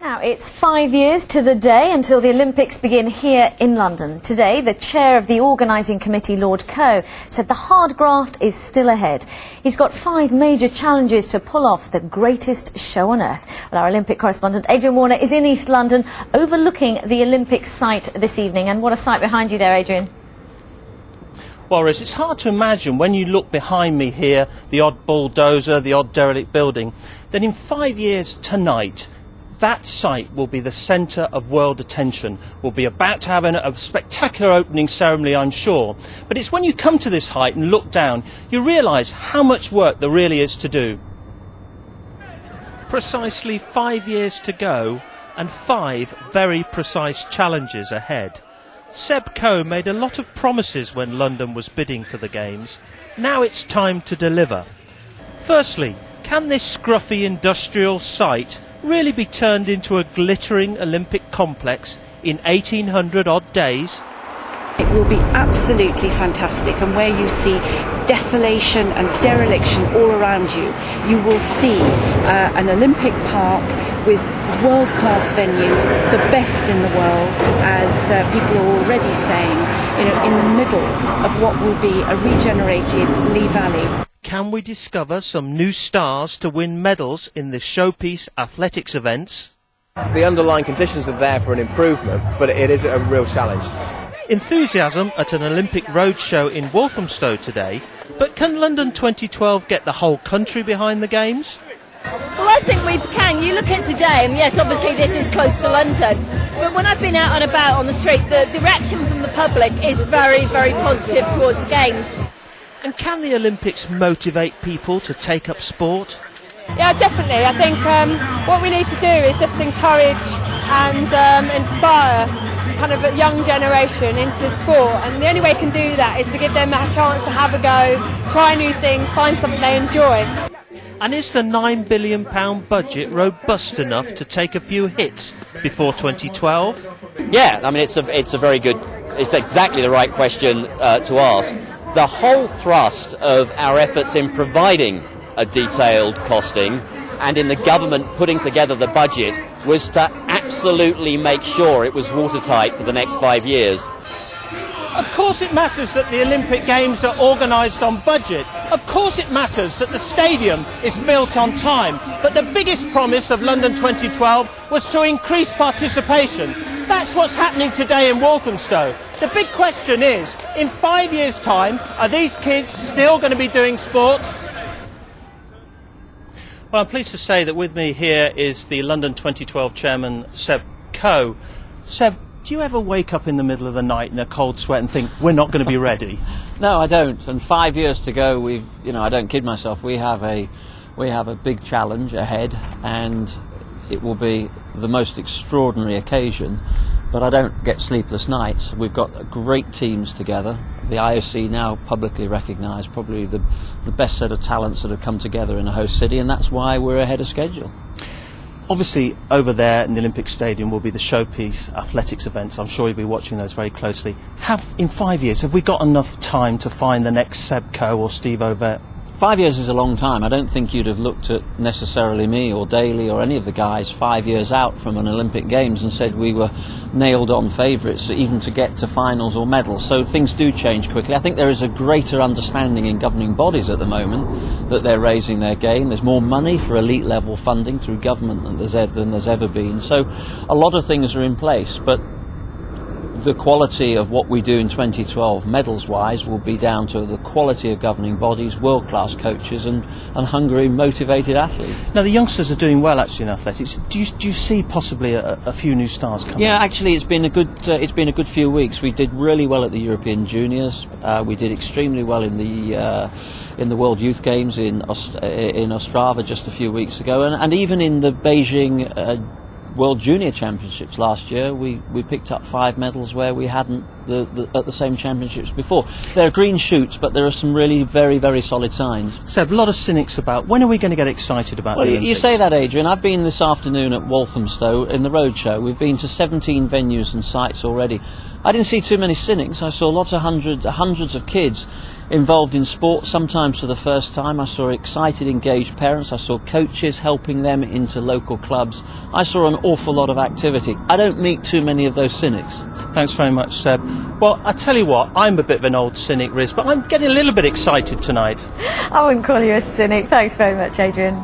Now, it's 5 years to the day until the Olympics begin here in London. Today, the chair of the organising committee, Lord Coe, said the hard graft is still ahead. He's got 5 major challenges to pull off the greatest show on earth. Well, our Olympic correspondent, Adrian Warner, is in East London overlooking the Olympic site this evening. And what a sight behind you there, Adrian. Well, Riz, it's hard to imagine when you look behind me here, the odd bulldozer, the odd derelict building, that in 5 years tonight, that site will be the centre of world attention. We'll be about to have a spectacular opening ceremony, I'm sure. But it's when you come to this height and look down, you realise how much work there really is to do. Precisely 5 years to go and 5 very precise challenges ahead. Seb Coe made a lot of promises when London was bidding for the Games. Now it's time to deliver. Firstly, can this scruffy industrial site really be turned into a glittering Olympic complex in 1800 odd days? It will be absolutely fantastic, and where you see desolation and dereliction all around you, you will see an Olympic park with world-class venues, the best in the world, as people are already saying, in the middle of what will be a regenerated Lee Valley. Can we discover some new stars to win medals in the showpiece athletics events? The underlying conditions are there for an improvement, but it is a real challenge. Enthusiasm at an Olympic roadshow in Walthamstow today, but can London 2012 get the whole country behind the Games? Well, I think we can. You look at today, and yes, obviously this is close to London, but when I've been out and about on the street, the reaction from the public is very, very positive towards the Games. And can the Olympics motivate people to take up sport? Yeah, definitely. I think what we need to do is just encourage and inspire kind of a young generation into sport, and the only way we can do that is to give them a chance to have a go, try new things, find something they enjoy. And is the £9 billion budget robust enough to take a few hits before 2012? Yeah, I mean it's exactly the right question to ask. The whole thrust of our efforts in providing a detailed costing and in the government putting together the budget was to absolutely make sure it was watertight for the next 5 years. Of course it matters that the Olympic Games are organised on budget. Of course it matters that the stadium is built on time. But the biggest promise of London 2012 was to increase participation. That's what's happening today in Walthamstow. The big question is, in 5 years' time, are these kids still going to be doing sport? Well, I'm pleased to say that with me here is the London 2012 chairman, Seb Coe. Seb, do you ever wake up in the middle of the night in a cold sweat and think, we're not going to be ready? No, I don't. And 5 years to go, I don't kid myself, we have a big challenge ahead, and it will be the most extraordinary occasion, but I don't get sleepless nights. We've got great teams together. The IOC now publicly recognised probably the best set of talents that have come together in a host city, and that's why we're ahead of schedule. Obviously, over there in the Olympic Stadium will be the showpiece athletics events. I'm sure you'll be watching those very closely. In 5 years, have we got enough time to find the next Seb Coe or Steve Ovett? 5 years is a long time. I don't think you'd have looked at necessarily me or Daly or any of the guys 5 years out from an Olympic Games and said we were nailed on favourites even to get to finals or medals. So things do change quickly. I think there is a greater understanding in governing bodies at the moment that they're raising their game. There's more money for elite level funding through government than there's ever been. So a lot of things are in place, but the quality of what we do in 2012 medals-wise will be down to the quality of governing bodies, world-class coaches and hungry, motivated athletes. Now, the youngsters are doing well, actually, in athletics. Do you see possibly a few new stars coming? Yeah, actually, it's been a good few weeks. We did really well at the European Juniors. We did extremely well in the World Youth Games in Ostrava just a few weeks ago, and even in the Beijing World Junior Championships last year, we picked up 5 medals where we hadn't at the same championships before. There are green shoots, but there are some really very, very solid signs. Seb, a lot of cynics about when are we going to get excited about Well, the Olympics? you say that, Adrian. I've been this afternoon at Walthamstow in the roadshow. We've been to 17 venues and sites already. I didn't see too many cynics. I saw lots of hundreds of kids involved in sport, sometimes for the first time. I saw excited, engaged parents. I saw coaches helping them into local clubs. I saw an awful lot of activity. I don't meet too many of those cynics. Thanks very much, Seb. Well, I tell you what, I'm a bit of an old cynic, Riz, but I'm getting a little bit excited tonight. I wouldn't call you a cynic. Thanks very much, Adrian.